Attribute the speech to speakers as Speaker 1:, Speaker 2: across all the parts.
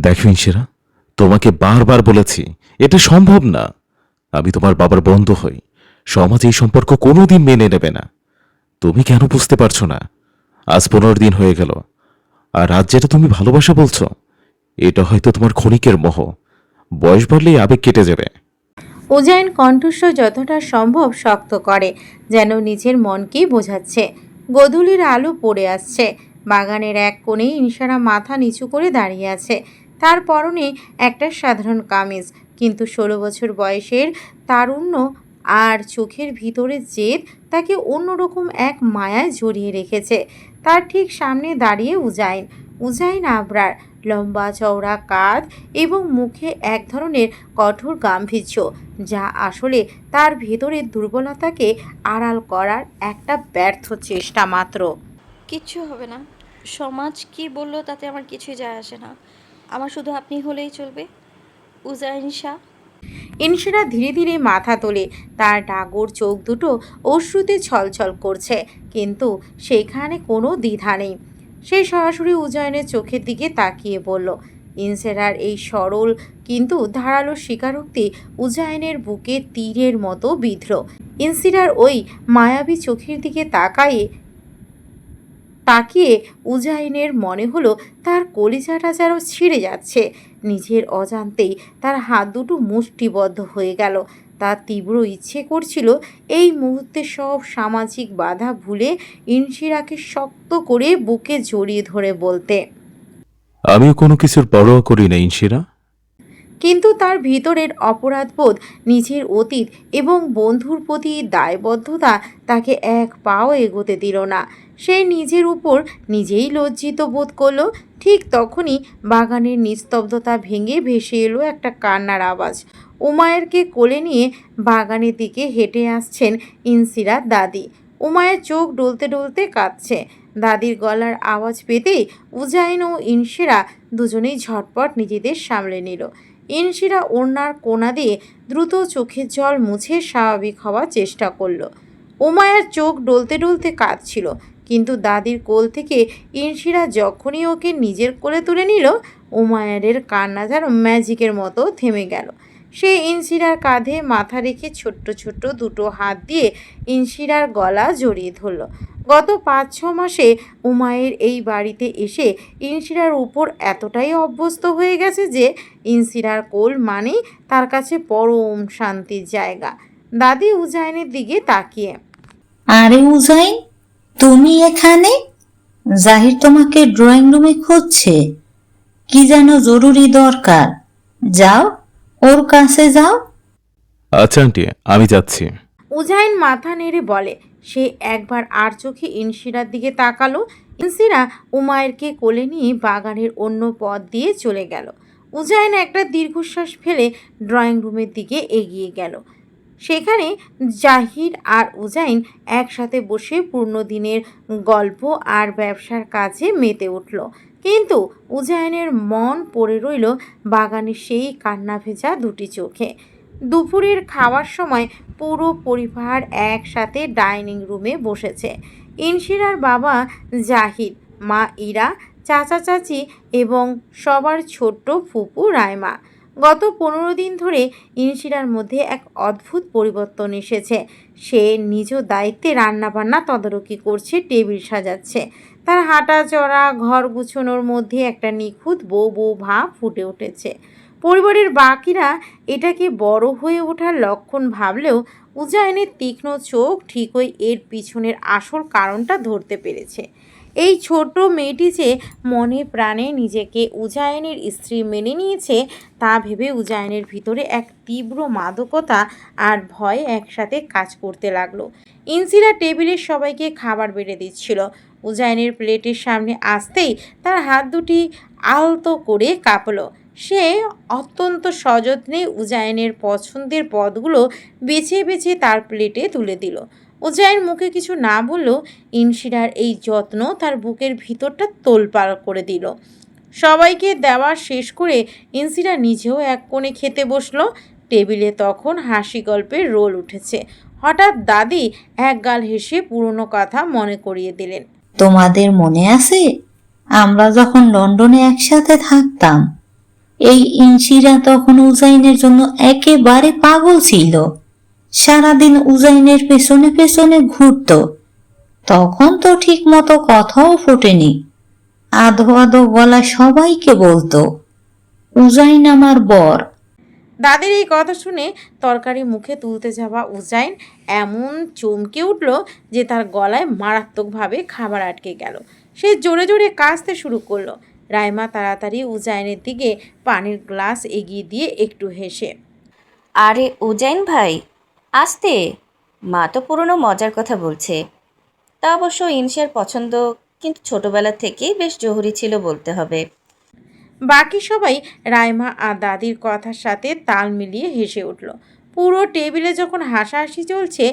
Speaker 1: দেখো ইনশিরা, তোমাকে বারবার বলেছি এটা সম্ভব না। আমি তোমার বাবার বন্ধু হই, সমাজ এই সম্পর্ক কোনোদিন মেনে নেবে না। তুমি কেন বুঝতে পারছো না? আজ 15 দিন হয়ে গেল, আর আজ যেটা তুমি ভালোবাসা বলছো, এটা হয়তো তোমার ক্ষণিকের মোহ। বয়স বাড়লেই আবেগ কেটে যাবে।
Speaker 2: উজাইন কণ্ঠস্বর যতটা সম্ভব শক্ত করে, যেন নিজের মনকেই বোঝাচ্ছে। গোধূলির আলো পড়ে আসছে। বাগানের এক কোণে ইনসারা মাথা নিচু করে দাঁড়িয়ে আছে। তার পরনে একটা সাধারণ কামিজ, কিন্তু 16 বছর বয়সের তারুণ্য আর চোখের ভিতরের জেদ তাকে অন্যরকম এক মায়ায় জড়িয়ে রেখেছে। তার ঠিক সামনে দাঁড়িয়ে উজাইন। উজাইন আবরার, লম্বা চওড়া কাঁধ এবং মুখে এক ধরনের কঠোর গাম্ভীর্য, যা আসলে তার ভেতরের দুর্বলতাকে আড়াল করার একটা ব্যর্থ চেষ্টা মাত্র।
Speaker 3: কিচ্ছু হবে না। সমাজ কি বললো তাতে আমার কিছুই যায় আসে না। আমার শুধু আপনি হলেই চলবে, উজাইন শাহ।
Speaker 2: ইনশিরা ধীরে ধীরে মাথা তোলে। তার ডাগর চোখ দুটো অশ্রুতে ছলছল করছে, কিন্তু সেখানে কোনো দ্বিধা নেই। সে সরাসরি উজাইনের চোখের দিকে তাকিয়ে বলল। ইনসেরার এই সরল কিন্তু ধারালো স্বীকারোক্তি উজাইনের বুকে তীরের মতো বিঁধল। ইনসিরার ওই মায়াবী চোখের দিকে তাকিয়ে উজাইনের মনে হলো তার কলিজাটা যেন ছিঁড়ে যাচ্ছে। নিজের অজান্তেই তার হাত দুটো মুষ্টিবদ্ধ হয়ে গেল। তার তীব্র ইচ্ছে করছিল এই মুহূর্তে সব সামাজিক বাধা ভুলে ইনশিরাকে শক্ত করে বুকে জড়িয়ে ধরে বলতে।
Speaker 1: আমিও কোনো কিছুর পরোয়া করি না ইনশিরা।
Speaker 2: কিন্তু তার ভিতরের অপরাধবোধ, নিজের অতীত এবং বন্ধুর প্রতি দায়বদ্ধতা তাকে এক পাও এগোতে দিল না। সে নিজের উপর নিজেই লজ্জিত বোধ করল। ঠিক তখনই বাগানের নিস্তব্ধতা ভেঙে ভেসে এলো একটা কান্নার আওয়াজ। উমায়েরকে কোলে নিয়ে বাগানের দিকে হেঁটে আসছেন ইনসিরার দাদি। উমায়ের চোখ ডলতে ডলতে কাঁদছে। দাদির গলার আওয়াজ পেতেই উজাইন ও ইনসিরা দুজনেই ঝটপট নিজেদের সামলে নিল। ইনশিরা ওড়নার কোনা দিয়ে দ্রুত চোখের জল মুছে স্বাভাবিক হওয়ার চেষ্টা করল। উমায়ার চোখ ডলতে ডলতে কাঁদছিল, কিন্তু দাদির কোল থেকে ইনশিরা যখনই ওকে নিজের কোলে তুলে নিল, উমায়ারের কান্না যেন ম্যাজিকের মতো থেমে গেল। সে ইনশিরার কাঁধে মাথা রেখে ছোট্ট ছোট্ট দুটো হাত দিয়ে ইনশিরার গলা জড়িয়ে ধরল। গত 5-6 মাসে উমায়ের এই বাড়িতে এসে ইনশিরার উপর এতটাই অভ্যস্ত হয়ে গেছে যে ইনশিরার কোল মানেই তার কাছে পরম শান্তির জায়গা। দাদি উজাইনের দিকে তাকিয়ে।
Speaker 4: আরে উজাইন, তুমি এখানে? জাহির তোমাকে ড্রয়িং রুমে খুঁজছে। কি যেন জরুরি দরকার। যাও, ওর কাছে যাও।
Speaker 1: আচ্ছা আন্টি, আমি যাচ্ছি।
Speaker 2: উজাইন মাথা নেড়ে বলে। সে একবার আর চোখে ইনশিরার দিকে তাকালো। ইনশিরা উমায়েরকে কোলে নিয়ে বাগানের অন্য পথ দিয়ে চলে গেল। উজাইন একটা দীর্ঘশ্বাস ফেলে ড্রয়িং রুমের দিকে এগিয়ে গেল। সেখানে জাহির আর উজাইন একসাথে বসে পুরনো দিনের গল্প আর ব্যবসার কাজে মেতে উঠল। কিন্তু উজাইনের মন পড়ে রইল বাগানের সেই কান্না ভেজা দুটি চোখে। দুপুরের খাওয়ার সময় পুরো পরিবার একসাথে ডাইনিং রুমে বসেছে। ইনশিরার বাবা জাহিদ, মা ইরা, চাচা চাচি এবং সবার ছোট্ট ফুপু রাইমা। গত 15 দিন ধরে ইনশিরার মধ্যে এক অদ্ভুত পরিবর্তন এসেছে। সে নিজ দায়িত্বে রান্নাবান্না তদারকি করছে, টেবিল সাজাচ্ছে। তার হাঁটা চড়া, ঘর গুছোনোর মধ্যে একটা নিখুঁত বউ বউ ভাব ফুটে উঠেছে। পরিবারের বাকিরা এটাকে বড় হয়ে ওঠার লক্ষণ ভাবলেও উজাইনের তীক্ষ্ণ চোখ ঠিকই এর পিছনের আসল কারণটা ধরতে পেরেছে। এই ছোট্ট মেয়েটি যে মনে প্রাণে নিজেকে উজাইনের স্ত্রী মেনে নিয়েছে, তা ভেবে উজাইনের ভিতরে এক তীব্র মাদকতা আর ভয় একসাথে কাজ করতে লাগলো। ইনসিরা টেবিলের সবাইকে খাবার বেড়ে দিচ্ছিল। উজাইনের প্লেটের সামনে আসতেই তার হাত দুটি আলতো করে কাঁপল। সে অত্যন্ত সযত্নে উজাইনের পছন্দের পদগুলো বেছে বেছে তার প্লেটে তুলে দিল। উজাইন মুখে কিছু না বললেও ইনশিরার এই যত্ন তার বুকের ভিতরটা তোলপাড় করে দিল। সবাইকে দেওয়া শেষ করে ইনশিরা নিজেও এক কোণে খেতে বসলো। টেবিলে তখন হাসি গল্পের রোল উঠেছে। হঠাৎ দাদি এক গাল হেসে পুরনো কথা মনে করিয়ে দিলেন।
Speaker 4: তোমাদের মনে আছে আমরা যখন লন্ডনে একসাথে থাকতাম? এই ইনশিরা তখন উজাইনের জন্য একেবারে পাগল ছিল। সারাদিন উজাইনের পেছনে পেছনে ঘুরতো। তখন তো ঠিক মতো কথাও ফোটেনি। আধো আধো গলা সবাইকে বলতো, উজাইন আমার বর।
Speaker 2: দাদির এই কথা শুনে তরকারি মুখে তুলতে যাওয়া উজাইন এমন চমকে উঠল যে তার গলায় মারাত্মকভাবে খাবার আটকে গেল। সে জোরে জোরে কাশতে শুরু করলো। রাইমা তাড়াতাড়ি উজাইনের দিকে পানির গ্লাস এগিয়ে দিয়ে একটু হেসে,
Speaker 3: আরে উজাইন ভাই, আস্তে, মা তো পুরনো মজার কথা বলছে। তা অবশ্য ইনশার পছন্দ, কিন্তু ছোটবেলা থেকেই বেশ জহুরি ছিল বলতে হবে।
Speaker 2: বাকি সবাই রাইমা আর দাদির কথার সাথে তাল মিলিয়ে হেসে উঠল। পুরো টেবিলে যখন হাসাহাসি চলছে,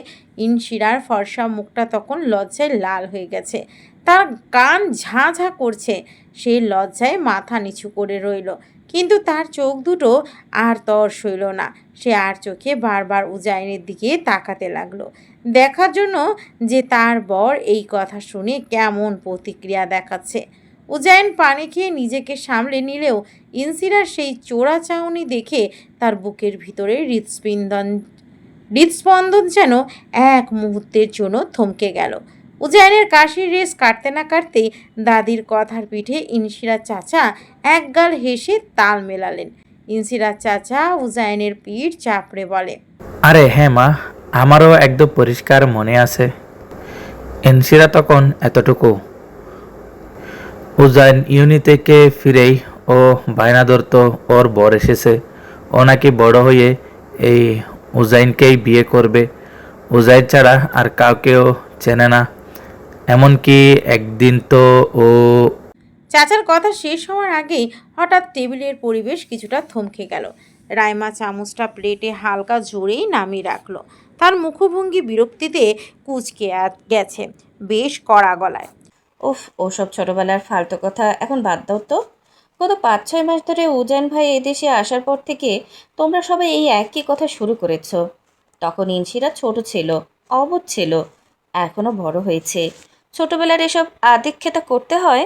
Speaker 2: ইনশিরার ফর্সা মুখটা তখন লজ্জায় লাল হয়ে গেছে। তার কান ঝাঁ ঝাঁ করছে। সে লজ্জায় মাথা নিচু করে রইল, কিন্তু তার চোখ দুটো আর তর সইল না। সে আর চোখে বারবার উজাইনের দিকে তাকাতে লাগলো, দেখার জন্য যে তার বর এই কথা শুনে কেমন প্রতিক্রিয়া দেখাচ্ছে। উজাইন পানি খেয়ে নিজেকে সামলে নিলেও ইনসিরার সেই চোরা চাউনি দেখে তার বুকের ভিতরে হৃদস্পন্দন যেন এক মুহূর্তের জন্য থমকে গেল। উজাইনের কাশির রেশ কাটতে না কাটতেই দাদির কথার পিঠে ইনসিরার চাচা একগাল হেসে তাল মেলালেন। ইনসিরার চাচা উজাইনের পিঠ চাপড়ে বলে,
Speaker 5: আরে হ্যাঁ মা, আমারও একদম পরিষ্কার মনে আছে। এনসিরা তখন এতটুকু। উজাইন ইউনি থেকে ফিরেই ও বায়না ধরতো ওর বর এসেছে, ও নাকি বড় হয়ে এই উজাইনকেই বিয়ে করবে। উজাইন ছাড়া আর কাউকেও চেনে না। এমনকি একদিন তো ও
Speaker 2: চাচার কথা শেষ হওয়ার আগেই হঠাৎ টেবিলের পরিবেশ কিছুটা থমকে গেল। রাইমা চামচটা প্লেটে হালকা জোরেই নামিয়ে রাখলো। তার মুখভঙ্গি বিরক্তিতে কুঁচকে গেছে, বেশ কড়া গলায়।
Speaker 3: উফ, ওসব ছোটবেলার ফালতু কথা এখন বাদ দাও তো। গত 5-6 মাস ধরে উজাইন ভাই এদেশে আসার পর থেকে তোমরা সবাই এই একই কথা শুরু করেছো। তখন ইনশিরা ছোট ছিল, অবুঝ ছিল, এখনো বড় হয়েছে। ছোটবেলার এসব আদিক্ষেতা করতে হয়।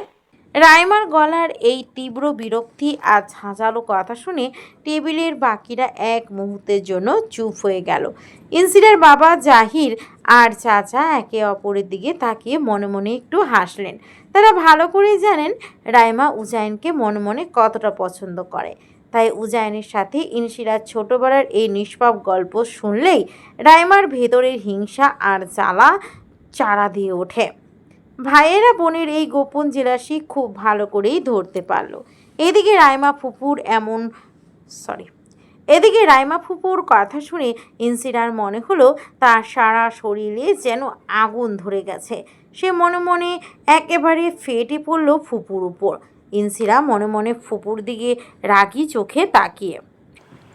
Speaker 2: রাইমার গলার এই তীব্র বিরক্তি আর ঝাঁঝালো কথা শুনে টেবিলের বাকিরা এক মুহূর্তের জন্য চুপ হয়ে গেল। ইনসিরার বাবা জাহির আর চাচা একে অপরের দিকে তাকিয়ে মনে মনে একটু হাসলেন। তারা ভালো করেই জানেন রাইমা উজাইনকে মনে মনে কতটা পছন্দ করে। তাই উজাইনের সাথে ইনসিরার ছোটবেলার এই নিষ্পাপ গল্প শুনলেই রাইমার ভেতরের হিংসা আর জ্বালা চারা দিয়ে ওঠে। ভাইয়েরা বোনের এই গোপন জেলাসি খুব ভালো করেই ধরতে পারল। এদিকে রাইমা ফুপুর কথা শুনে ইনসিরার মনে হলো তার সারা শরীরে যেন আগুন ধরে গেছে। সে মনে মনে একেবারে ফেটে পড়ল ফুপুর উপর। ইনসিরা মনে মনে ফুপুর দিকে রাগী চোখে তাকিয়ে,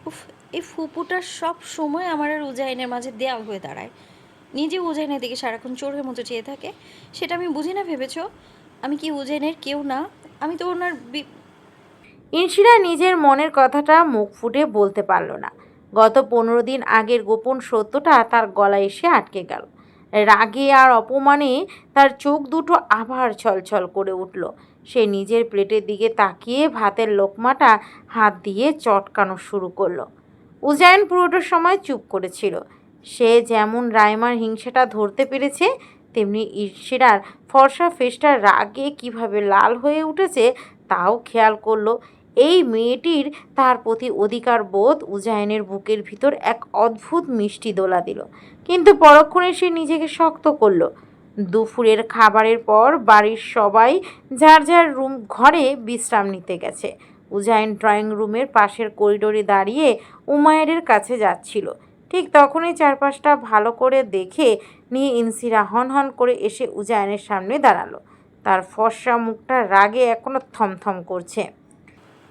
Speaker 3: উফ, এই ফুপুটা সব সময় আমার আর উজাইনের মাঝে দেয়াল হয়ে দাঁড়ায়। নিজে উজাইনের দিকে সারাক্ষণ চোরের মতো চেয়ে থাকে। সেটা আমি বুঝি না ভেবেছ? আমি কি উজাইনের কেউ না? আমি তো ওনার
Speaker 2: ইনশিরা নিজের মনের কথাটা মুখ ফুটে বলতে পারল না। গত 15 দিন আগের গোপন সত্যটা তার গলায় এসে আটকে গেল। রাগে আর অপমানে তার চোখ দুটো আবার ছলছল করে উঠল। সে নিজের প্লেটের দিকে তাকিয়ে ভাতের লোকমাটা হাত দিয়ে চটকানো শুরু করলো। উজাইন পুরোটা সময় চুপ করেছিল। সে যেমন রাইমার হিংসাটা ধরতে পেরেছে, তেমনি ইনশিরার ফর্সা ফেসটা রাগে কিভাবে লাল হয়ে উঠেছে তাও খেয়াল করলো। এই মেয়েটির তার প্রতি অধিকার বোধ উজাইনের বুকের ভিতর এক অদ্ভুত মিষ্টি দোলা দিল। কিন্তু পরক্ষণে সে নিজেকে শক্ত করলো। দুপুরের খাবারের পর বাড়ির সবাই যার যার ঘরে বিশ্রাম নিতে গেছে। উজাইন ড্রয়িং রুমের পাশের করিডোরে দাঁড়িয়ে উমায়ের কাছে যাচ্ছিল। ঠিক তখনই চারপাশটা ভালো করে দেখে নিয়ে ইনসিরা হন হন করে এসে উজাইনের সামনে দাঁড়ালো। তার ফর্সা মুখটা রাগে এখনো থমথম করছে।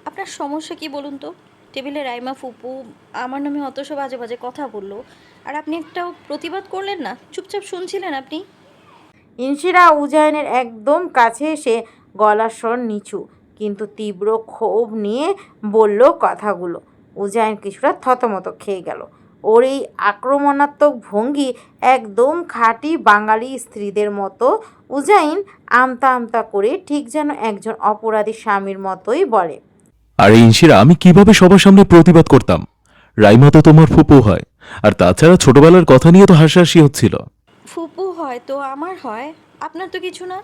Speaker 3: আপনার সমস্যা কি বলুন তো? টেবিলে রাইমা ফুপু আমার নামে অত সব বাজে বাজে কথা বললো, আর আপনি একটাও প্রতিবাদ করলেন না, চুপচাপ শুনছিলেন আপনি।
Speaker 2: ইনশিরা উজাইনের একদম কাছে এসে গলার স্বর নিচু কিন্তু তীব্র ক্ষোভ নিয়ে বলল কথাগুলো। উজাইন কিছুটা থতমত খেয়ে গেল। ওর এই আক্রমণাত্মক ভঙ্গি একদম খাঁটি বাঙালি স্ত্রীদের মতো। উজাইন আমতা আমতা করে ঠিক যেন একজন অপরাধী স্বামীর মতোই বলে,
Speaker 1: আর ইনশিরা, আমি কিভাবে সবার সামনে প্রতিবাদ করতাম? রাইমা তো তোমার ফুপু হয়, আর তাছাড়া ছোটবেলার কথা নিয়ে তো হাসাহাসি হচ্ছিল।
Speaker 6: ফুপু হয় তো আমার হয়, আপনার তো কিছু না।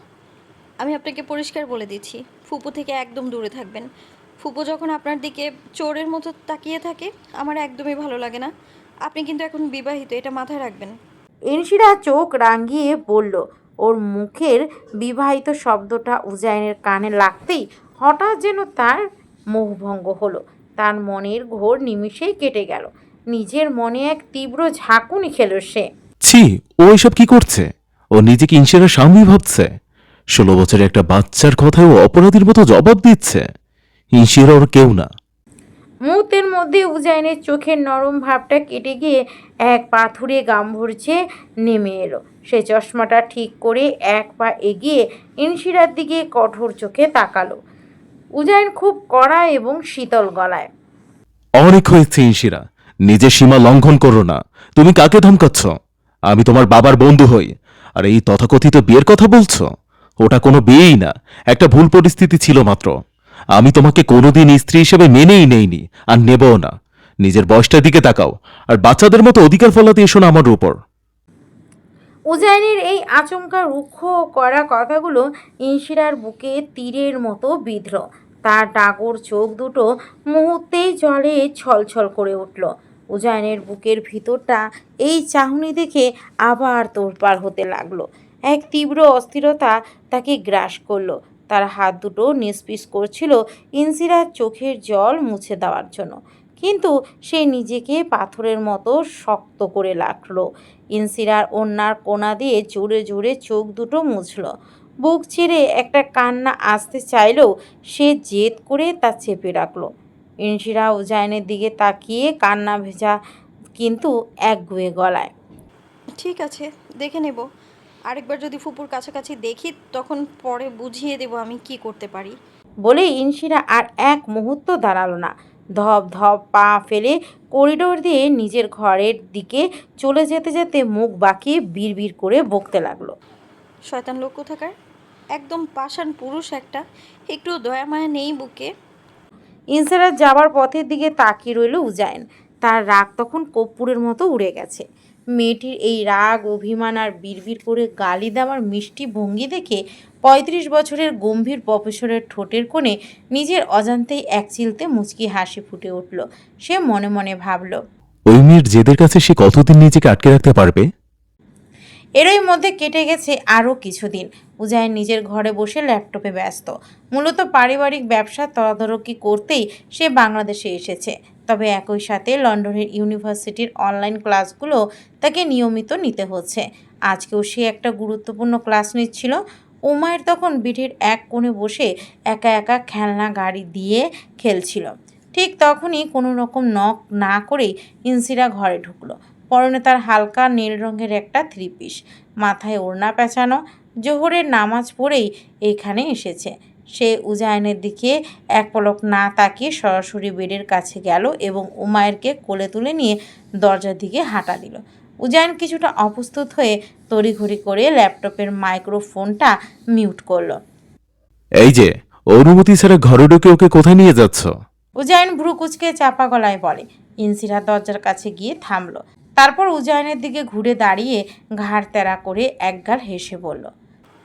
Speaker 6: আমি আপনাকে পরিষ্কার বলে দিচ্ছি, ফুপু থেকে একদম দূরে থাকবেন। ফুপু যখন আপনার দিকে চোরের মতো তাকিয়ে থাকে, আমার একদমই ভালো লাগে না। আপনি কিন্তু এখন বিবাহিত, এটা মাথায় রাখবেন।
Speaker 2: ইনশিরা চোখ রাঙিয়ে বলল। ওর মুখের বিবাহিত শব্দটা উজাইনের কানে লাগতেই হঠাৎ যেন তার মোহভঙ্গ হলো। তার মনের ঘোর নিমিষেই কেটে গেল। নিজের মনে এক তীব্র ঝাঁকুনি খেল সে।
Speaker 1: ছি, ও এসব কি করছে? ও নিজেকে ইনশিরা স্বামী ভাবছে। 16 বছরের একটা বাচ্চার কথায় ও অপরাধীর মতো জবাব দিচ্ছে। ইনশিরা ওর কেউ না।
Speaker 2: মুহূর্তের মধ্যে উজাইনের চোখের নরম ভাবটা কেটে গিয়ে এক পাথুরে গাম্ভীর্যে নেমে এলো। সে চশমাটা ঠিক করে এক পা এগিয়ে ইনশিরার দিকে কঠোর চোখে তাকালো। উজাইন খুব কড়া এবং শীতল গলায়,
Speaker 1: অনেক হয়েছে ইনশিরা, নিজের সীমা লঙ্ঘন করো না। তুমি কাকে ধমকাচ্ছ? আমি তোমার বাবার বন্ধু হই, আর এই তথাকথিত বিয়ের কথা বলছো? ওটা কোনো বিয়েই না, একটা ভুল পরিস্থিতি ছিল মাত্র। আমি তোমাকে কোনোদিন স্ত্রী হিসেবে মেনেই নেইনি, আর নেবও না। নিজের বয়সটার দিকে তাকাও, আর বাচ্চাদের মতো অধিকার ফলাতে এসো না আমার উপর।
Speaker 2: উজাইনের এই আচমকা রুক্ষ ও কড়া কথাগুলো ইনশিরার বুকে তীরের মতো বিঁধল। তার ডাগর চোখ দুটো মুহূর্তেই জলে ছলছল করে উঠল। উজাইনের বুকের ভিতরটা এই চাহনি দেখে আবার তোড়পাড় হতে লাগলো। এক তীব্র অস্থিরতা তাকে গ্রাস করলো। তার হাত দুটো নিস্পিস করছিল ইনশিরার চোখের জল মুছে দেওয়ার জন্য, কিন্তু সে নিজেকে পাথরের মতো শক্ত করে রাখলো। ইনসিরার ওড়নার কোনা দিয়ে জোরে জোরে চোখ দুটো মুছল। বুক ছেড়ে একটা কান্না আসতে চাইলেও সে জেদ করে তা চেপে রাখল। ইনসিরা উজাইনের দিকে তাকিয়ে কান্না ভেজা কিন্তু একগুঁয়ে গলায়,
Speaker 6: ঠিক আছে, দেখে নেব। আরেকবার যদি ফুপুর কাছাকাছি দেখি, তখন পরে বুঝিয়ে দেব আমি কি করতে পারি।
Speaker 2: বলে ইনসিরা আর এক মুহূর্ত দাঁড়ালো না। ধপ ধপ পা ফেলে করিডোর দিয়ে নিজের ঘরের দিকে চলে যেতে যেতে মুখ বাঁকিয়ে বিড়বিড় করে বকতে লাগলো,
Speaker 6: শয়তান লোক কোথাকার, একদম পাষাণ পুরুষ একটা, একটু দয়া মায়া নেই বুকে।
Speaker 2: ইনসিরার যাবার পথের দিকে তাকিয়ে রইল উজাইন। তার রাগ তখন কর্পূরের মতো উড়ে গেছে। মেয়েটির এই রাগ, অভিমান আর বিড়বিড় করে গালি দেওয়ার মিষ্টি ভঙ্গি দেখে 35 বছরের গম্ভীর প্রফেসরের ঠোঁটের কোণে নিজের অজান্তেই এক চিলতে মুচকি হাসি ফুটে উঠল। সে মনে মনে ভাবল,
Speaker 1: ওই মেয়ের জেদের কাছে সে কতদিন নিজেকে আটকে রাখতে পারবে?
Speaker 2: এরই মধ্যে কেটে গেছে আরও কিছুদিন। উজাইন নিজের ঘরে বসে ল্যাপটপে ব্যস্ত। মূলত পারিবারিক ব্যবসা তদারকি করতেই সে বাংলাদেশে এসেছে। তবে একই সাথে লন্ডনের ইউনিভার্সিটির অনলাইন ক্লাসগুলো তাকে নিয়মিত নিতে হচ্ছে। আজকেও সে একটা গুরুত্বপূর্ণ ক্লাস নিচ্ছিল। উমায়ের তখন পিঠের এক কোণে বসে একা একা খেলনা গাড়ি দিয়ে খেলছিল। ঠিক তখনই কোনো রকম নক না করেই ইনসিরা ঘরে ঢুকলো। পরনে তার হালকা নীল রঙের একটা থ্রি পিস, মাথায় ওড়না পেঁচানো। জোহরের নামাজ পড়েই এখানে এসেছে। সে উজাইনের দিকে এক পলক না তাকিয়ে সরাসরি বেডের কাছে গেল এবং উমায়েরকে কোলে তুলে নিয়ে দরজার দিকে হাঁটা দিল। উজাইন কিছুটা অপ্রস্তুত হয়ে তড়িঘড়ি করে ল্যাপটপের মাইক্রোফোনটা মিউট করলো।
Speaker 1: এই যে, অনুমতি ছাড়া ঘরে ঢুকে ওকে কোথায় নিয়ে যাচ্ছ?
Speaker 2: উজাইন ভ্রু কুচকে চাপা গলায় বলে। ইনসিরা দরজার কাছে গিয়ে থামলো। তারপর উজাইনের দিকে ঘুরে দাঁড়িয়ে ঘাড় তেরা করে একগাল হেসে বলল,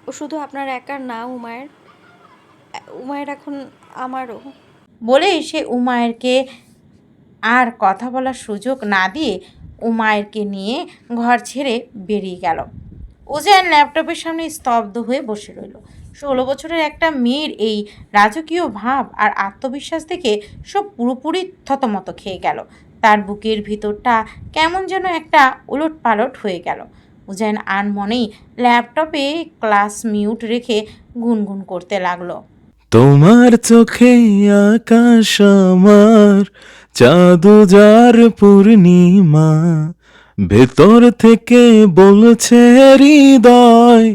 Speaker 6: ও শুধু আপনার একার না, উমায়ের। উমায়ের এখন আমারও।
Speaker 2: বলেই সে উমায়েরকে আর কথা বলার সুযোগ না দিয়ে উমায়েরকে নিয়ে ঘর ছেড়ে বেরিয়ে গেল। উজাইন ল্যাপটপের সামনে স্তব্ধ হয়ে বসে রইল। 16 বছরের একটা মেয়ের এই রাজকীয় ভাব আর আত্মবিশ্বাস দেখে সব পুরোপুরি থতমত খেয়ে গেল। তার বুকের ভিতরটা কেমন যেন একটা উলটপালট হয়ে গেল। উজাইন আনমনেই ল্যাপটপে ক্লাস মিউট রেখে গুনগুন করতে লাগলো,
Speaker 1: তোমার চোখে আকাশ আমার, চাঁদু যার পূর্ণিমা, ভেতর থেকে বলছে হৃদয়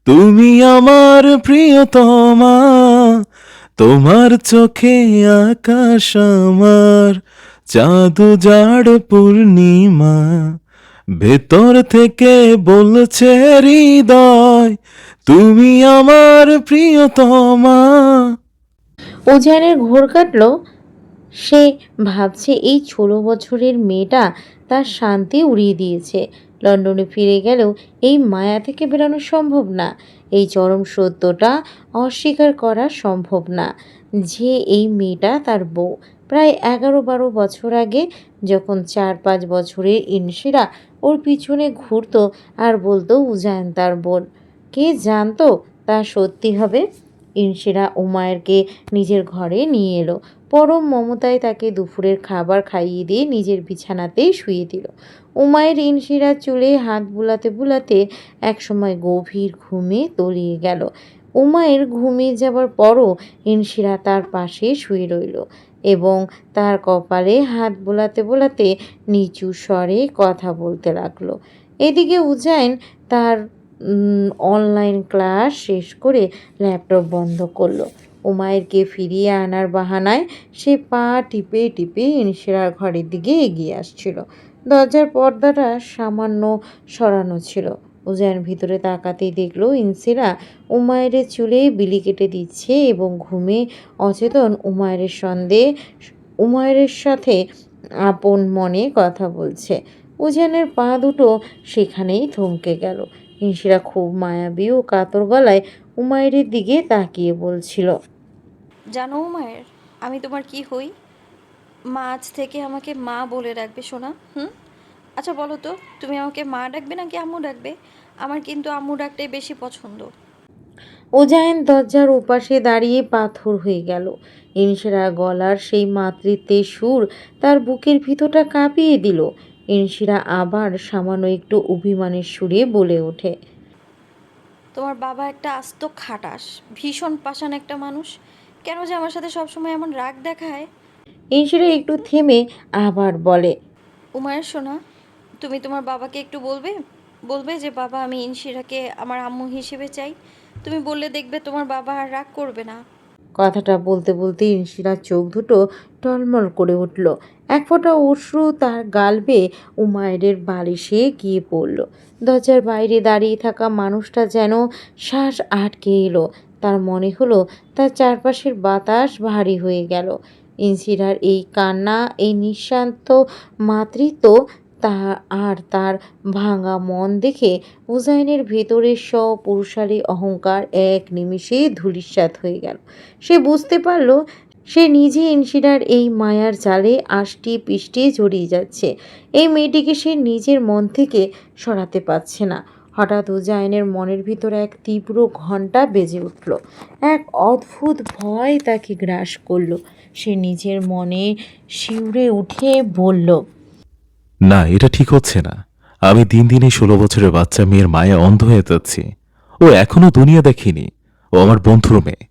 Speaker 1: তুমি আমার প্রিয়তমা। তোমার চোখে আকাশ আমার, চাঁদ জাড় পূর্ণিমা, ভেতর থেকে বলছে হৃদয় তুমি আমার প্রিয়তমা।
Speaker 2: উজানের ঘোর কাটল। সে ভাবছে এই 16 বছরের মেয়েটা তার শান্তি উড়িয়ে দিয়েছে। লন্ডনে ফিরে গেলেও এই মায়া থেকে বেরোনো সম্ভব না। এই চরম সত্যটা অস্বীকার করা সম্ভব না যে এই মেয়েটা তার বউ। প্রায় 11-12 বছর আগে যখন 4-5 বছরের ইনশিরা ওর পিছনে ঘুরতো আর বলতো উজায়ন তার বোন, কে জানতো তা সত্যি হবে। ইনশিরা উমায়েরকে নিজের ঘরে নিয়ে এলো। পরম মমতায় তাকে দুপুরের খাবার খাইয়ে দিয়ে নিজের বিছানাতেই শুয়ে দিল। উমায়ের ইনশিরার চুলে হাত বুলাতে বুলাতে একসময় গভীর ঘুমে তলিয়ে গেল। উমায়ের ঘুমিয়ে যাবার পরও ইনশিরা তার পাশে শুয়ে রইল এবং তার কপালে হাত বোলাতে বোলাতে নিচু স্বরে কথা বলতে লাগলো। এদিকে উজাইন তার অনলাইন ক্লাস শেষ করে ল্যাপটপ বন্ধ করলো। উমায়েরকে ফিরিয়ে আনার বাহানায় সে পা টিপে টিপে ইনশিরার ঘরের দিকে এগিয়ে আসছিল। দরজার পর্দাটা সামান্য সরানো ছিল। উজাইন ভিতরে তাকাতেই দেখল ইনশিরা উমায়েরের চুলে বিলি কেটে দিচ্ছে এবং ঘুমে অচেতন উমায়েরের সাথে আপন মনে কথা বলছে। উজানের পা দুটো সেখানেই থমকে গেল। ইনশিরা খুব মায়াবী ও কাতর গলায় উমায়েরের দিকে তাকিয়ে বলছিল,
Speaker 6: জানো উমায়ের, আমি তোমার কি হই? মা আজ থেকে আমাকে মা বলে রাখবে সোনা। আচ্ছা বলো তো, তুমি আমাকে মা ডাকবে নাকি আম্মু ডাকবে? আমার কিন্তু আম্মু ডাকটাই বেশি পছন্দ।
Speaker 2: উজাইন দরজার ওপাশে দাঁড়িয়ে পাথর হয়ে গেল। ইনশিরা গলার সেই মাতৃত্বের সুর তার বুকের ভিতরটা কাঁপিয়ে দিল। ইনশিরা আবার সামান্য একটু অভিমানের সুরে বলে ওঠে,
Speaker 6: তোমার বাবা একটা আস্ত খাটাস, ভীষণ পাষাণ একটা মানুষ। কেন যে আমার সাথে সবসময় এমন রাগ দেখায়?
Speaker 2: ইনশিরা একটু থেমে আবার বলে,
Speaker 6: উমায়ের সোনা, তুমি তোমার বাবাকে একটু বলবে বলবে যে বাবা, আমি ইনশিরাকে আমার আম্মু হিসেবে চাই। তুমি বললে দেখবে তোমার বাবা আর রাগ করবে না।
Speaker 2: কথাটা বলতে বলতে ইনশিরার চোখ দুটো টলমল করে উঠল। এক ফোঁটা অশ্রু তার গাল বেয়ে উমায়েরের বালিশে গিয়ে পড়ল। দরজার বাইরে দাঁড়িয়ে থাকা মানুষটা যেন শ্বাস আটকে এলো। তার মনে হলো তার চারপাশের বাতাস ভারী হয়ে গেল। ইনশিরার এই কান্না, এই নিঃশান্ত মাতৃত্ব তার ভাঙা মন দেখে উজাইনের ভেতরের সব পুরুষালী অহংকার এক নিমিষে ধূলিসাৎ হয়ে গেল। সে বুঝতে পারল সে নিজে ইনশিরার এই মায়ার জালে আষ্টি পিষ্টে জড়িয়ে যাচ্ছে। এই মেয়েটিকে সে নিজের মন থেকে সরাতে পারছে না। হঠাৎ উজাইনের মনের ভিতর এক তীব্র ঘণ্টা বেজে উঠল। এক অদ্ভুত ভয় তাকে গ্রাস করল। সে নিজের মনে শিউরে উঠে বলল,
Speaker 1: না, এটা ঠিক হচ্ছে না। আমি দিন দিন এই 16 বছরের বাচ্চা মেয়ের মায়ে অন্ধ হয়ে যাচ্ছি। ও এখনো দুনিয়া দেখেনি। ও আমার বন্ধুর মেয়ে।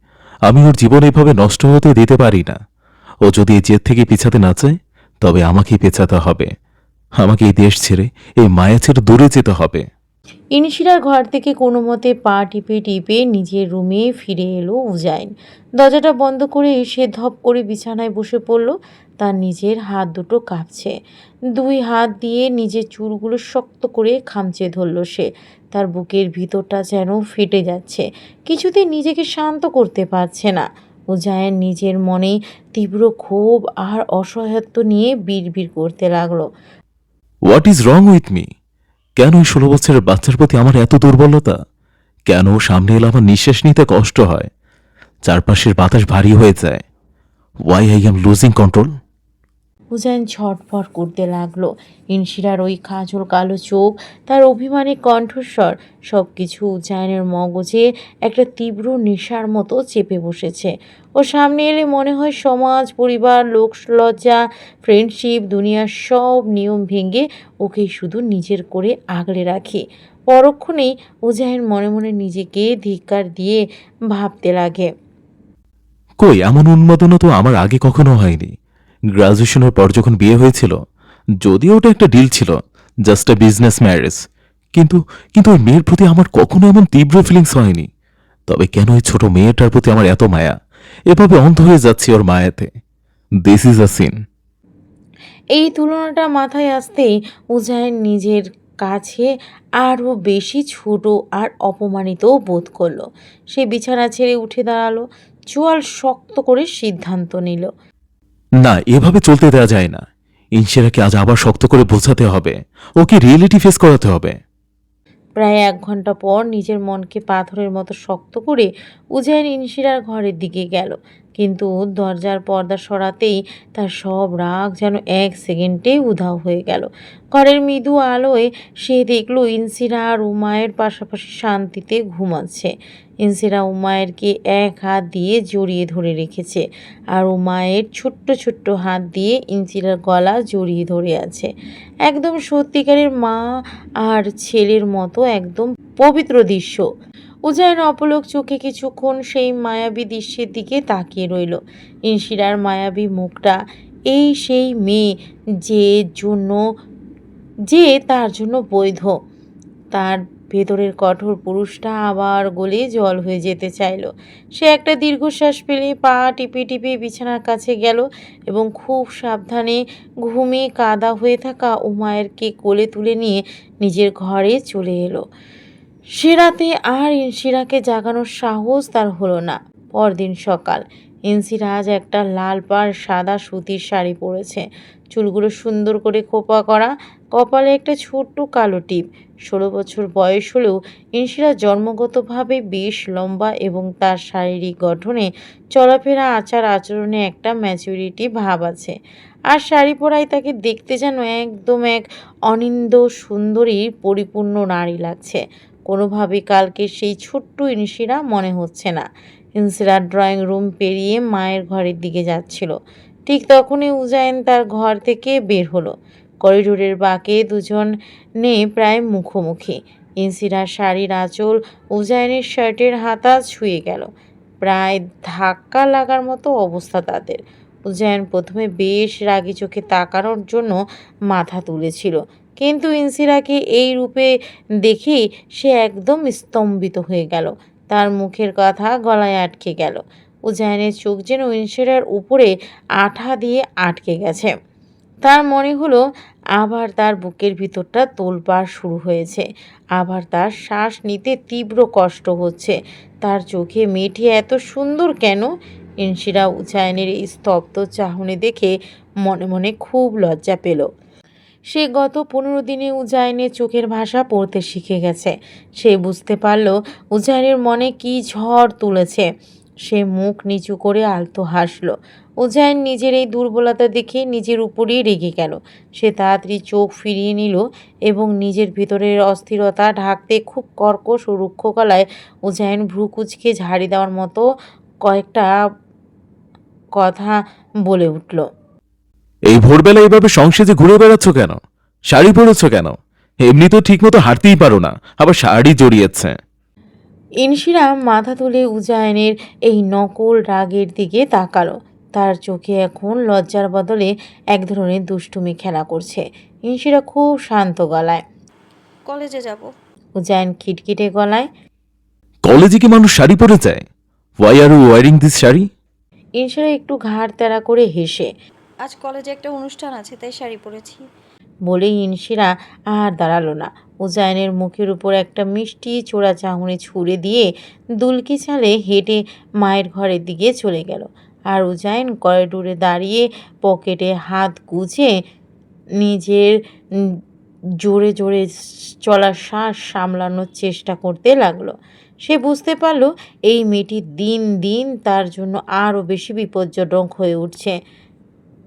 Speaker 1: আমি ওর জীবন এভাবে নষ্ট হতে দিতে পারি না। ও যদি এই জেদ থেকে পিছাতে না চায় তবে আমাকেই পেছাতে হবে। আমাকে এই দেশ ছেড়ে, এই মায়া ছেড়ে দূরে যেতে হবে।
Speaker 2: ইনশিরার ঘর থেকে কোনো মতে পা টিপে টিপে নিজের রুমে ফিরে এলো উজাইন। দরজাটা বন্ধ করে সে ধপ করে বিছানায় বসে পড়ল। তার নিজের হাত দুটো কাঁপছে। 2 হাত দিয়ে নিজের চুলগুলো শক্ত করে খামচে ধরল সে। তার বুকের ভিতরটা যেন ফেটে যাচ্ছে। কিছুতেই নিজেকে শান্ত করতে পারছে না। উজাইন নিজের মনে তীব্র ক্ষোভ আর অসহায়ত্ব নিয়ে বিড়বিড় করতে লাগলো,
Speaker 1: what is wrong with me? কেন এই 16 বছরের বাচ্চার প্রতি আমার এত দুর্বলতা? কেন সামনে এলে আমার নিঃশ্বাস নিতে কষ্ট হয়, চারপাশের বাতাস ভারী হয়ে যায়? Why I am losing control?
Speaker 2: Uzain ছটফট করতে লাগলো। ইনশিরার ওই কাজল কালো চোখ, তার অভিমানী কণ্ঠস্বর, সব কিছু উজাইনের মগজে একটা তীব্র নেশার মতো চেপে বসেছে। ও সামনে এলে মনে হয় সমাজ, পরিবার, লোকলজ্জা, ফ্রেন্ডশিপ, দুনিয়ার সব নিয়ম ভেঙে ওকে শুধু নিজের করে আগলে রাখে। পরক্ষণেই উজাইন মনে মনে নিজেকে ধিক্কার দিয়ে ভাবতে লাগে,
Speaker 1: কই, এমন উন্মাদনা তো আমার আগে কখনো হয়নি। গ্রাজুয়েশনের পর যখন বিয়ে হয়েছিল, যদিও ওটা একটা ডিল ছিল, জাস্ট এ বিজনেস ম্যারেজ, কিন্তু কিন্তু ওই মেয়ের প্রতি আমার কখনো এমন তীব্র ফিলিংস হয়নি। তবে কেন ওই ছোট মেয়েটার প্রতি আমার এত মায়া? এভাবে অন্ধ হয়ে যাচ্ছি ওর মায়াতে। This is a sin.
Speaker 2: এই তুলনাটা মাথায় আসতেই উজাইন নিজের কাছে আরও বেশি ছোট আর অপমানিতও বোধ করলো। সে বিছানা ছেড়ে উঠে দাঁড়ালো, চোয়াল শক্ত করে সিদ্ধান্ত নিল।
Speaker 1: না, এভাবে চলতে দেওয়া যায় না। ইনশিরাকে আজ আবার শক্ত করে বোঝাতে হবে, ওকে রিয়েলিটি ফেস করাতে হবে।
Speaker 2: প্রায় 1 ঘন্টা পর নিজের মনকে পাথরের মতো শক্ত করে উজাইন ইনশিরার ঘরের দিকে গেল, কিন্তু দরজার পর্দা সরাতেই তার সব রাগ যেন 1 সেকেন্ডেই উধাও হয়ে গেল। ঘরের মৃদু আলোয় সে দেখল ইনসিরা আর উমায়ের পাশাপাশি শান্তিতে ঘুমাচ্ছে। ইনসিরা উমায়েরকে এক হাত দিয়ে জড়িয়ে ধরে রেখেছে, আর উমায়ের ছোট্ট ছোট্ট হাত দিয়ে ইনসিরার গলা জড়িয়ে ধরে আছে। একদম সত্যিকারের মা আর ছেলের মতো একদম পবিত্র দৃশ্য। উজাইন অপলক চোখে কিছুক্ষণ সেই মায়াবী দৃশ্যের দিকে তাকিয়ে রইল। ইনশিরার মায়াবী মুখটা, এই সেই মেয়ে যে তার জন্য বৈধ। তার ভেতরের কঠোর পুরুষটা আবার গলে জল হয়ে যেতে চাইল। সে একটা দীর্ঘশ্বাস ফেলে পা টিপে টিপে বিছানার কাছে গেল এবং খুব সাবধানে ঘুমে কাদা হয়ে থাকা উমায়েরকে কোলে তুলে নিয়ে নিজের ঘরে চলে এলো। সে রাতে আর ইনশিরাকে জাগানোর সাহস তার হলো না। পরদিন সকাল, ইনশিরা আজ একটা লাল পাড় সাদা সুতির শাড়ি পরেছে, চুলগুলো সুন্দর করে খোপা করা, কপালে একটা ছোট্ট কালো টিপ। 16 বছর বয়স হলেও ইনশিরা জন্মগতভাবে বেশ লম্বা এবং তার শারীরিক গঠনে, চলাফেরা, আচার আচরণে একটা ম্যাচুরিটি ভাব আছে। আর শাড়ি পরায় তাকে দেখতে যেন একদম এক অনিন্দ সুন্দরী পরিপূর্ণ নারী লাগছে। কোনোভাবে কালকে সেই ছোট্ট ইনশিরা মনে হচ্ছে না। ইনশিরা ড্রয়িং রুম পেরিয়ে মায়ের ঘরের দিকে যাচ্ছিল। ঠিক তখনই উজাইন তার ঘর থেকে বের হলো। করিডোরের বাঁকে দুজনে প্রায় মুখোমুখি। ইনশিরার শাড়ির আঁচল উজাইনের শার্টের হাতা ছুঁয়ে গেল। প্রায় ধাক্কা লাগার মতো অবস্থা তাদের। উজাইন প্রথমে বেশ রাগী চোখে তাকানোর জন্য মাথা তুলেছিল, কিন্তু ইনশিরাকে এই রূপে দেখেই সে একদম স্তম্ভিত হয়ে গেল। তার মুখের কথা গলায় আটকে গেল। উজাইনের চোখ যেন ইনশিরার উপরে আঠা দিয়ে আটকে গেছে। তার মনে হলো আবার তার বুকের ভিতরটা তোলপাড় শুরু হয়েছে, আবার তার শ্বাস নিতে তীব্র কষ্ট হচ্ছে। তার চোখে মেয়েটি এত সুন্দর কেন? ইনশিরা উজাইনের এই স্তব্ধ চাহনি দেখে মনে মনে খুব লজ্জা পেল। সে গত 15 দিনে উজাইনের চোখের ভাষা পড়তে শিখে গেছে। সে বুঝতে পারল উজাইনের মনে কী ঝড় তুলেছে। সে মুখ নিচু করে আলতো হাসল। উজাইন নিজের এই দুর্বলতা দেখে নিজের উপরেই রেগে গেল। সে তাড়াতাড়ি চোখ ফিরিয়ে নিল এবং নিজের ভিতরের অস্থিরতা ঢাকতে খুব কর্কশ ও রুক্ষ গলায় উজাইন ভ্রু কুঁচকে ঝাড়ি দেওয়ার মতো কয়েকটা কথা বলে উঠল।
Speaker 1: এই ভোরবেলা এইভাবে সংসেজে ঘুরে বেড়াচ্ছ কেন? শাড়ি পরেছ কেন? এমনি তো ঠিকমতো হাঁটতেই পারো না, আবার শাড়ি জড়িয়েছে।
Speaker 2: ইনশিরা মাথা তুলে উজাইনের এই নকল রাগের দিকে তাকালো। তার চোখে এখন লজ্জার বদলে এক ধরনের দুষ্টুমি খেলা করছে। ইনশিরা খুব শান্ত গলায়,
Speaker 6: কলেজে যাব।
Speaker 2: উজাইন খিটখিটে গলায়,
Speaker 1: কলেজে কি মানুষ শাড়ি পরে যায়? Why are you wearing this sari?
Speaker 2: Inshira একটু ঘাড় তেড়া করে হেসে
Speaker 6: আজ কলেজে একটা অনুষ্ঠান আছে, তাই শাড়ি পরেছি।
Speaker 2: বলেই ইনশিরা আর দাঁড়ালো না। উজাইনের মুখের উপর একটা মিষ্টি চোরা চাহনি ছুঁড়ে দিয়ে দুলকি চালে হেঁটে মায়ের ঘরের দিকে চলে গেল। আর উজাইন করিডোরে দাঁড়িয়ে পকেটে হাত গুজে নিজের জোরে জোরে চলা শ্বাস সামলানোর চেষ্টা করতে লাগলো। সে বুঝতে পারল এই মেয়েটি দিন দিন তার জন্য আরও বেশি বিপজ্জনক হয়ে উঠছে।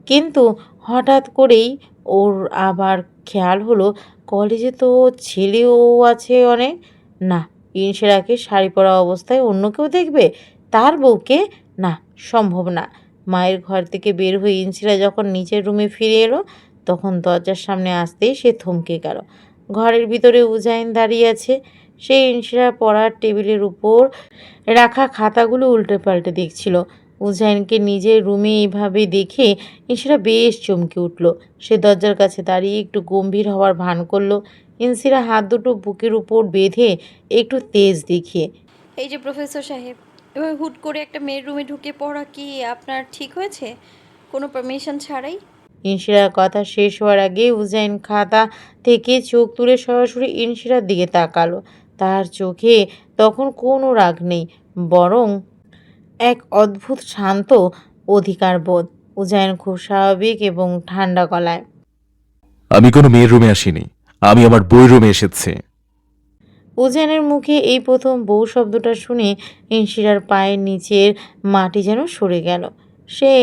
Speaker 2: কিন্তু হঠাৎ করেই ওর আবার খেয়াল হলো কলেজে তো ছেলেও আছে অনেক। না, ইনশিরাকে শাড়ি পরা অবস্থায় অন্য কেউ দেখবে? তার বউকে? না, সম্ভব না। মায়ের ঘর থেকে বের হয়ে ইনশিরা যখন নিচের রুমে ফিরে এলো, তখন দরজার সামনে আসতেই সে থমকে গেল। ঘরের ভিতরে উজাইন দাঁড়িয়ে আছে। সে ইনশিরার পড়ার টেবিলের উপর রাখা খাতাগুলো উল্টে পাল্টে দেখছিল। উজাইনকে নিজের রুমে এইভাবে দেখে ইনশিরা বেশ চমকে উঠল। সে দরজার কাছে দাঁড়িয়ে একটু গম্ভীর হওয়ার ভান করলো। ইনশিরা হাত দুটো বুকের উপর বেঁধে একটু তেজ দেখিয়ে,
Speaker 6: এই যে প্রফেসর সাহেব, এভাবে হুট করে একটা মেয়ের রুমে ঢুকে পড়া কি আপনার ঠিক হয়েছে? কোনো পারমিশন ছাড়াই?
Speaker 2: ইনশিরার কথা শেষ হওয়ার আগে উজাইন খাতা থেকে চোখ তুলে সরাসরি ইনশিরার দিকে তাকালো। তার চোখে তখন কোনো রাগ নেই, বরং এক অদ্ভুত শান্ত অধিকার বোধ। উজাইন খুব স্বাভাবিক এবং ঠান্ডা গলায়,
Speaker 1: আমি কোনো মেয়ের রুমে আসিনি, আমি আমার বইয়ের রুমে এসেছি।
Speaker 2: উজাইনের মুখে এই প্রথম বউ শব্দটা শুনে ইনশিরার পায়ের নিচের মাটি যেন সরে গেল। সে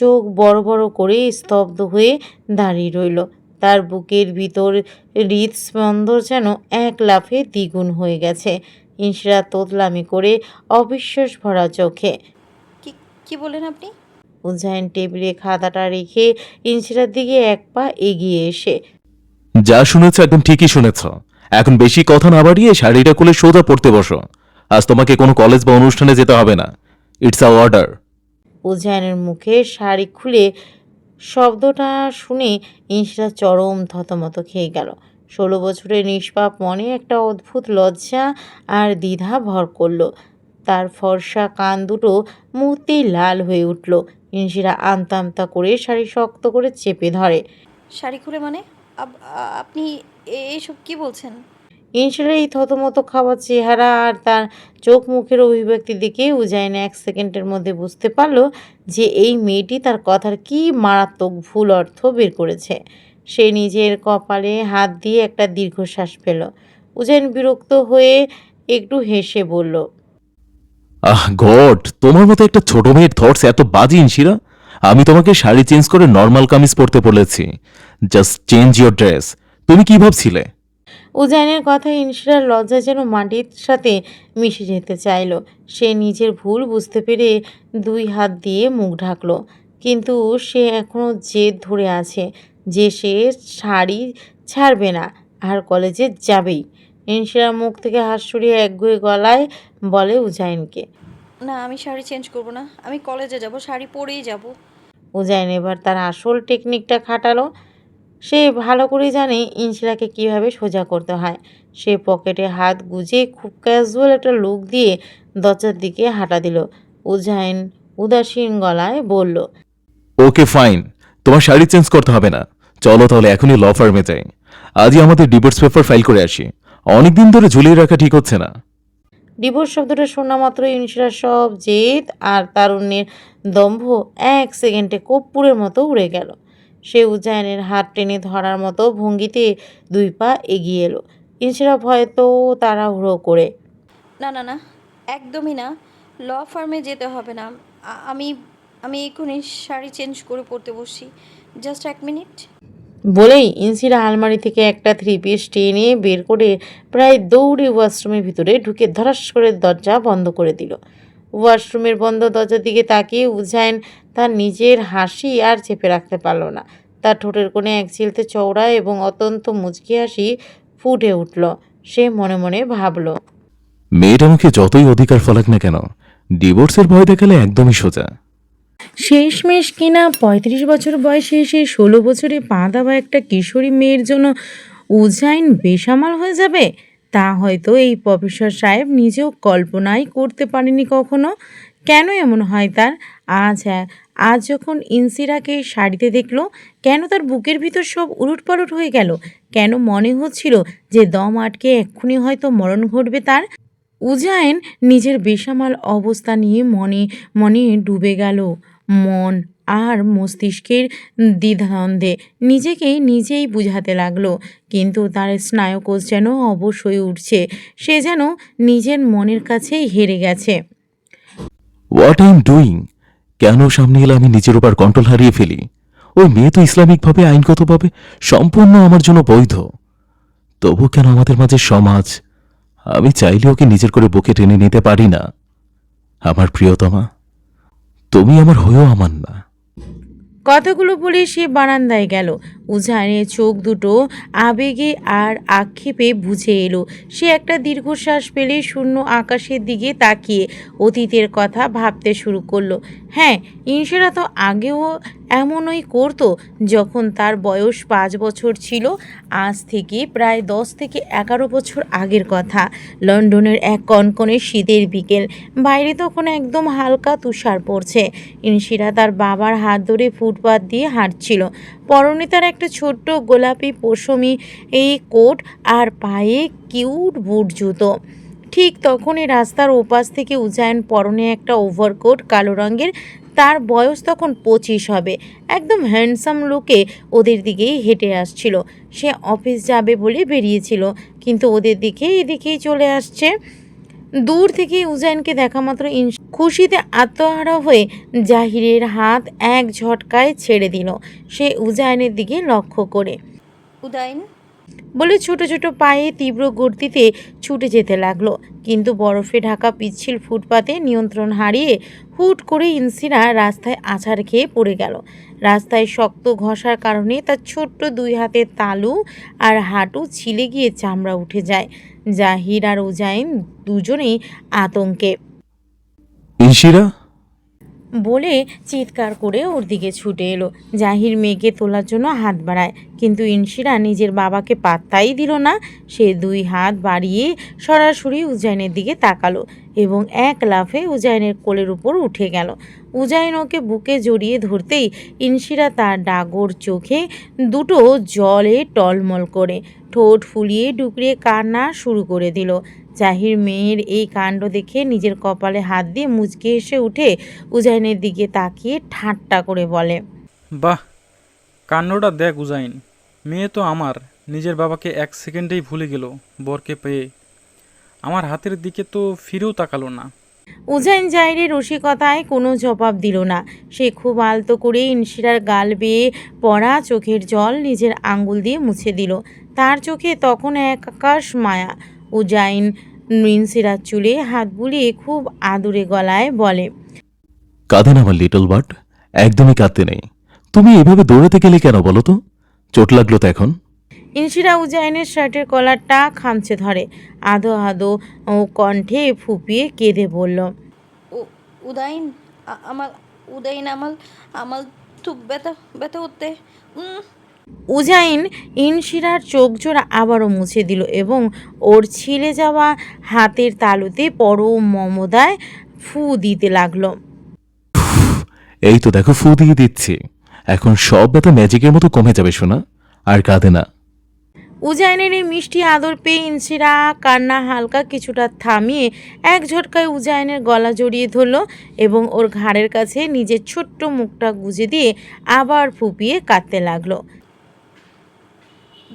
Speaker 2: চোখ বড় বড় করে স্তব্ধ হয়ে দাঁড়িয়ে রইল। তার বুকের ভিতর হৃদস্পন্দন যেন এক লাফে দ্বিগুণ হয়ে গেছে। ইনশিরা তোতলামি করে অবিশ্বাস ভরা চোখে,
Speaker 6: কি কি বললেন আপনি?
Speaker 2: উজাইন টেবিলে খাতাটা রেখে ইনশিরার দিকে এক পা এগিয়ে এসে,
Speaker 1: যা শুনেছ একদম ঠিকই শুনেছ। এখন বেশি কথা না বাড়িয়ে শাড়িটা খুলে সোজা পড়তে বসো। আজ তোমাকে কোনো কলেজ বা অনুষ্ঠানে যেতে হবে না। It's a order.
Speaker 2: উজাইনের মুখে শাড়ি খুলে শব্দটা শুনে ইনশিরা চরম থতমত খেয়ে গেল। 16 বছরের নিষ্পাপ মনে একটা অদ্ভুত লজ্জা আর দ্বিধা ভর করল। তার ফর্সা কান দুটো মুহূর্তেই লাল হয়ে উঠল। ইনশিরা আমতা আমতা করে শাড়ি শক্ত করে চেপে ধরে।
Speaker 6: শাড়ি খুলে মানে? আপনি এইসব কি বলছেন?
Speaker 2: ইনশিরার এই থতমত খাওয়া চেহারা আর তার চোখ মুখের অভিব্যক্তি দেখে উজাইন 1 সেকেন্ডের মধ্যে বুঝতে পারল যে এই মেয়েটি তার কথার কি মারাত্মক ভুল অর্থ বের করেছে। সে নিজের কপালে হাত দিয়ে একটা দীর্ঘশ্বাস ফেল। উজাইন বিরক্ত হয়ে একটু হেসে বলল,
Speaker 1: আহ গড, তোমার মতো একটা ছোট মেয়ের থটস এত বাজে ইনশিরা। আমি তোমাকে শাড়ি চেঞ্জ করে নর্মাল কামিজ পরতে বলেছি। Just change your dress. তুমি কি ভাবছিলে?
Speaker 2: উজাইনের কথায় ইনশিরার লজ্জা যেন মাটির সাথে মিশে যেতে চাইল। সে নিজের ভুল বুঝতে পেরে 2 হাত দিয়ে মুখ ঢাকল। কিন্তু সে এখনও জেদ ধরে আছে যে সে শাড়ি ছাড়বে না আর কলেজে যাবেই। ইনশিরার মুখ থেকে হাত সরিয়ে একগুঁয়ে গলায় বলে উজাইনকে।
Speaker 6: না, আমি শাড়ি চেঞ্জ করব না। আমি কলেজে যাব, শাড়ি পরেই যাব।
Speaker 2: উজাইন এবার তার আসল টেকনিকটা খাটালো। সে ভালো করে জানে ইনশিরাকে কিভাবে সোজা করতে হয়। সে পকেটে হাত গুজে খুব ক্যাজুয়াল একটা লুক দিয়ে দরজার দিকে হাঁটা দিল। উজাইন উদাসীন গলায় বলল,
Speaker 1: ওকে ফাইন, তোমার শাড়ি চেঞ্জ করতে হবে না। চলো তাহলে এখনই ল ফার্মে যাই। আজই আমাদের ডিভোর্স পেপার ফাইল করে আসি। অনেকদিন ধরে ঝুলিয়ে রাখা ঠিক হচ্ছে না।
Speaker 2: ডিভোর্স শব্দটা শোনা মাত্র ইনশিরার সব জেদ আর তারুণ্যের দম্ভ 1 সেকেন্ডে কর্পূরের মতো উড়ে গেল। সে উজাইনের হাত টেনে ধরার মতো ভঙ্গিতে 2 পা এগিয়ে এলো। ইনশিরা ভয়ে তো তাড়াহুড়ো করে,
Speaker 6: না না না, একদমই না। ল ফার্মে যেতে হবে না। আমি আমি এক্ষুনি শাড়ি চেঞ্জ করে পরতে বসছি। Just 1 minute.
Speaker 2: বলেই ইনশিরা আলমারি থেকে একটা 3 পিস টেনে বের করে প্রায় দৌড়ে ওয়াশরুমের ভিতরে ঢুকে ধরাস করে দরজা বন্ধ করে দিল। ওয়াশরুমের বন্ধ দরজার দিকে তাকিয়ে উজাইন তার নিজের হাসি আর চেপে রাখতে পারল না। তার ঠোঁটের কোণে এক চিলতে চওড়া এবং অত্যন্ত মুচকি হাসি ফুটে উঠল। সে মনে মনে ভাবল,
Speaker 1: মেয়েটা মুখে যতই অধিকার ফলাক না কেন, ডিভোর্সের ভয় দেখালে একদমই সোজা।
Speaker 2: শেষমেশ কিনা 35 বছর বয়সে এসে 16 বছরে পা দেওয়া একটা কিশোরী মেয়ের জন্য উজাইন বেসামাল হয়ে যাবে, তা হয়তো এই প্রফেসর সাহেব নিজেও কল্পনাই করতে পারেনি কখনো। কেন এমন হয় তার? আজ যখন ইনসিরাকে শাড়িতে দেখলো, কেন তার বুকের ভিতর সব উলটপালট হয়ে গেল? কেন মনে হচ্ছিল যে দম আটকে এক্ষুনি হয়তো মরণ ঘটবে তার? উজাইন নিজের বেসামাল অবস্থা নিয়ে মনে মনে ডুবে গেল। মন আর মস্তিষ্কের দ্বিধাদ্বন্দ্বে নিজেকে নিজেই বুঝাতে লাগলো। কিন্তু তার স্নায়ুকোষ যেন অবশ হয়ে উঠছে। সে যেন নিজের মনের কাছেই হেরে গেছে।
Speaker 1: What I am doing? কেন সামনে এলে আমি নিজের উপর কন্ট্রোল হারিয়ে ফেলি? ওই মেয়ে তো ইসলামিকভাবে আইনগতভাবে সম্পূর্ণ আমার জন্য বৈধ। তবু কেন আমাদের মাঝে সমাজ? আমি চাইলে ওকে নিজের করে বুকে টেনে নিতে পারি না। আমার প্রিয়তমা, তুমি আমার হয়েও আমার না।
Speaker 2: কথাগুলো বলে সে বারান্দায় গেল। উজাইনের চোখ দুটো আবেগে আর আক্ষেপে বুঝে এলো। সে একটা দীর্ঘশ্বাস ফেলে শূন্য আকাশের দিকে তাকিয়ে অতীতের কথা ভাবতে শুরু করলো। হ্যাঁ, ইনশিরা তো আগেও এমনই করতো যখন তার বয়স 5 বছর ছিল। আজ থেকে প্রায় 10 থেকে 11 বছর আগের কথা। লন্ডনের এক কনকনে শীতের বিকেল। বাইরে তখন একদম হালকা তুষার পড়ছে। ইনশিরা তার বাবার হাত ধরে ফুটপাত দিয়ে হাঁটছিল। পরনে তার একটা ছোট্ট গোলাপি পশমি এই কোট আর পায়ে কিউট বুট জুতো। ঠিক তখনই রাস্তার ওপাশ থেকে উজায়ন, পরনে একটা ওভারকোট কালো রঙের, তার বয়স তখন 25 হবে, একদম হ্যান্ডসাম লুকে ওদের দিকেই হেঁটে আসছিল। সে অফিস যাবে বলে বেরিয়েছিল, কিন্তু ওদের দিকে এদিকেই চলে আসছে। দূর থেকে উজায়নকে দেখা মাত্র খুশিতে আত্মহারা হয়ে জাহিরের হাত এক ঝটকায় ছেড়ে দিল। সে উজায়নের দিকে লক্ষ্য করে
Speaker 6: উদয়ন,
Speaker 2: বলে ছোট ছোট পায়ে তীব্র গতিতে ছুটে যেতে লাগলো। কিন্তু বরফে ঢাকা পিচ্ছিল ফুটপাতে নিয়ন্ত্রণ হারিয়ে হুট করে ইনসিরা রাস্তায় আছাড় খেয়ে পড়ে গেল। রাস্তায় শক্ত ঘষার কারণে তার ছোট্ট 2 হাতের তালু আর হাঁটু ছিলে গিয়ে চামড়া উঠে যায়। জাহির আর উজাইন দুজনেই আতঙ্কে
Speaker 1: ইনশিরা,
Speaker 2: বলে চিৎকার করে ওর দিকে ছুটে এলো। জাহির মেয়েকে তোলার জন্য হাত বাড়ায়, কিন্তু ইনশিরা নিজের বাবাকে পাত্তাই দিল না। সে 2 হাত বাড়িয়ে সরাসরি উজাইনের দিকে তাকালো এবং এক লাফে উজাইনের কোলের উপর উঠে গেল। উজাইন ওকে বুকে জড়িয়ে ধরতেই ইনশিরা তার ডাগর চোখে দুটো জলে টলমল করে ঠোঁট ফুলিয়ে ডুকরিয়ে কান্না শুরু করে দিল। জাহির মেয়ের এই কাণ্ড দেখে নিজের কপালে হাত দিয়ে মুচকি এসে উঠে উজাইনের দিকে তাকিয়ে ঠাট্টা করে বলে,
Speaker 7: বাহ, কাণ্ডটা দেখ উজাইন, মেয়ে তো আমার নিজের বাবাকে 1 সেকেন্ডেই ভুলে গেল বরকে পেয়ে। আমার হাতের দিকে তো ফিরেও তাকালো না।
Speaker 2: উজাইন জাহিরের রসিকতায় কোনো জবাব দিল না। সে খুব আলতো করে ইনশিরার গাল বেয়ে পড়া চোখের জল নিজের আঙ্গুল দিয়ে মুছে দিল। তার চোখে তখন এক আকাশ মায়া। উজাইন ইনশিরার চুলে হাত বুলিয়ে খুব আদুরে গলায় বলে,
Speaker 1: কাঁদে না আমার লিটল বার্ড, একদমই কাঁদতে নেই। তুমি এভাবে দৌড়াতে গেলে কেন বলো তো? চোট লাগলো তো এখন?
Speaker 2: ইনশিরা উজাইনের শার্টের কলারটা খামচে ধরে, আধো আধো ও কণ্ঠে ফুপিয়ে কেঁদে বলল,
Speaker 6: উদয়ন, আমার উদয়ন, আমার আমার খুব ব্যথা ব্যথা হতে।
Speaker 2: উজাইন ইনশিরার চোখ জোড়া আবারও মুছে দিল এবং ওর ছিলে যাওয়া হাতের তালুতে পরম মমতায় ফু দিতে লাগলো।
Speaker 1: এই তো দেখো, ফু দিয়ে দিচ্ছি। এখন সব ব্যথা ম্যাজিকের মতো কমে যাবে শোনা, আর কাঁদে না।
Speaker 2: উজাইনের এই মিষ্টি আদর পেয়ে ইনশিরা কান্না হালকা কিছুটা থামিয়ে এক ঝটকায় উজাইনের গলা জড়িয়ে ধরল এবং ওর ঘাড়ের কাছে নিজের ছোট্ট মুখটা গুজে দিয়ে আবার ফুপিয়ে কাঁদতে লাগলো।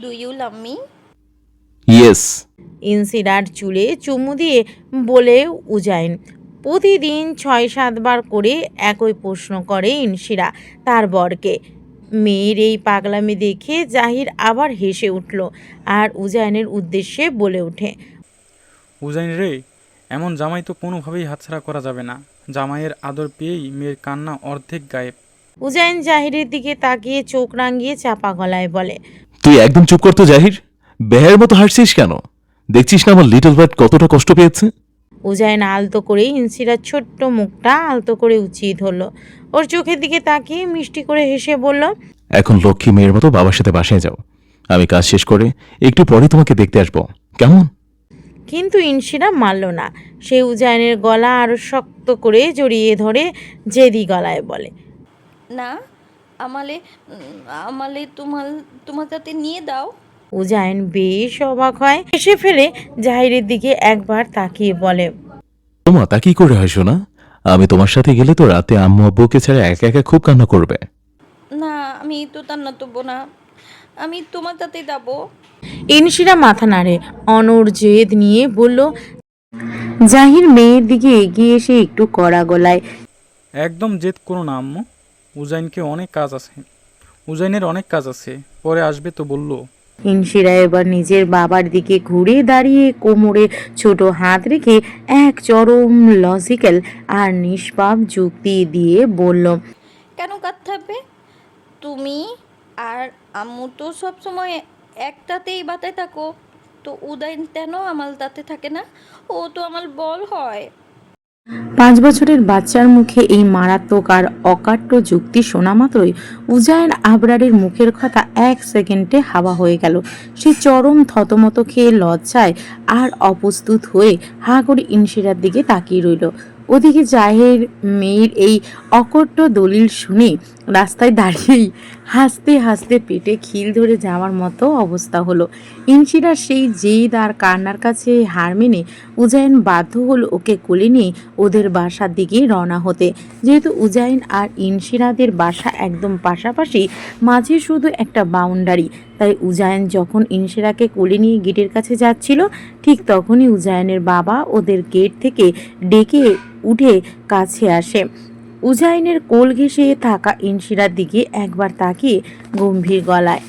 Speaker 6: Do you love me?
Speaker 1: Yes.
Speaker 2: ইনসিরার চুলে চুমু দিয়ে বলে উজাইন। প্রতিদিন 6-7 বার করে একই প্রশ্ন করে ইনশিরা তার বরকে। মেয়ের এই পাগলামি দেখে জাহির আবার হেসে উঠল আর উজাইনের উদ্দেশ্যে বলে ওঠে,
Speaker 7: উজাইন রে, এমন জামাই তো কোনোভাবেই হাতছাড়া করা যাবে না। জামাইয়ের আদর পেয়েই মেয়ের কান্না অর্ধেক গায়েব।
Speaker 2: উজাইন জাহিরের দিকে তাকিয়ে চোখ রাঙিয়ে চাপা গলায় বলে,
Speaker 1: তুই একদম চুপ করতো জাহির, বেহের মতো হাসছিস কেন? দেখছিস না আমার লিটল বার্ড কতটা কষ্ট পেয়েছে?
Speaker 2: উজাইন আলতো করে ইনসিরার ছোট্ট মুখটা আলতো করে উঁচিয়ে ধরল। ওর চোখের দিকে তাকিয়ে মিষ্টি করে হেসে বলল,
Speaker 1: এখন লক্ষ্মী মেয়ের মতো বাবার সাথে বাসায় যাও। আমি কাজ শেষ করে একটু পরে তোমাকে দেখতে আসবো, কেমন?
Speaker 2: কিন্তু ইনশিরা মানল না। সে উজাইনের গলা আরো শক্ত করে জড়িয়ে ধরে জেদি গলায় বলে,
Speaker 6: না, আমালে আমালে তোমার তোমার সাথে নিয়ে দাও।
Speaker 2: উজাইন বেশ অবাক হয়, হেসে ফেলে জাহিরের দিকে একবার তাকিয়ে বলে,
Speaker 1: তোমা তা কি করে হয় শোনা? আমি তোমার সাথে গেলে তো রাতে আম্মু আব্বুকে ছাড়া একা একা খুব কান্না করবে।
Speaker 6: না, আমি তো তার না তবো না, আমি তোমার সাথে যাবো।
Speaker 2: ইনশিরা মাথা নাড়ে, অনড় জেদ নিয়ে বলল। জাহির মেয়ের দিকে এগিয়ে এসে একটু কড়া গলায়,
Speaker 7: একদম জেদ করো না আম্মু, উজাইনের অনেক কাজ আছে, পরে আসবে তো বললো।
Speaker 2: ইনশিরা এবার নিজের বাবার দিকে ঘুরে দাঁড়িয়ে কোমরে ছোট হাত রেখে এক চরম লজিক্যাল আর নিষ্পাপ যুক্তি দিয়ে বলল,
Speaker 6: কেন কাঁদতে হবে? তুমি আর আম্মু তো সবসময় একটাতেই বাতায় থাকো, তো উদয়ন কেন আমার তাতে থাকে না? ও তো আমার বল হয়।
Speaker 2: 5 বছরের বাচ্চার মুখে এই মারাত্মক আর অকাট্য যুক্তি শোনা মাত্রই উজায়ন আবরারের মুখের কথা 1 সেকেন্ডে হাওয়া হয়ে গেল। সে চরম থতমত খেয়ে লজ্জায় আর অপ্রস্তুত হয়ে হা করে ইনশিরার দিকে তাকিয়ে রইল। ওদিকে জাহের মেয়ের এই অকট্য দলিল শুনে রাস্তায় দাঁড়িয়েই হাসতে হাসতে পেটে খিল ধরে যাওয়ার মতো অবস্থা হলো। ইনশিরার সেই জেদ আর কান্নার কাছে হার মেনে উজায়ন বাধ্য হলো ওকে কোলে নিয়ে ওদের বাসার দিকে রওনা হতে। যেহেতু উজাইন আর ইনশিরাদের বাসা একদম পাশাপাশি, মাঝে শুধু একটা বাউন্ডারি, তাই উজায়ন যখন ইনশিরাকে কোলে নিয়ে গেটের কাছে যাচ্ছিল ঠিক তখনই উজায়নের বাবা ওদের গেট থেকে ডেকে উঠে কাছে আসে। উজাইনের কোল ঘেঁষে থাকা ইনশিরার দিকে একবার তাকিয়ে গম্ভীর গলায়,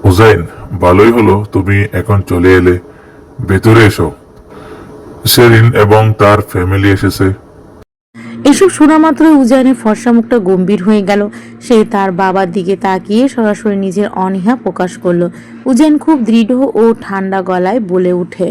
Speaker 8: উজাইন, ভালোই হলো তুমি এখন চলে এলে। ভেতরে এসো। সেরিন এবং তার ফ্যামিলি এসেছে।
Speaker 2: এসব শোনা মাত্রই উজায়নের ফর্সা মুখটা গম্ভীর হয়ে গেল। সে তার বাবার দিকে তাকিয়ে সরাসরি নিজের অনীহা প্রকাশ করলো। উজায়ন খুব দৃঢ় ও ঠান্ডা গলায় বলে ওঠে,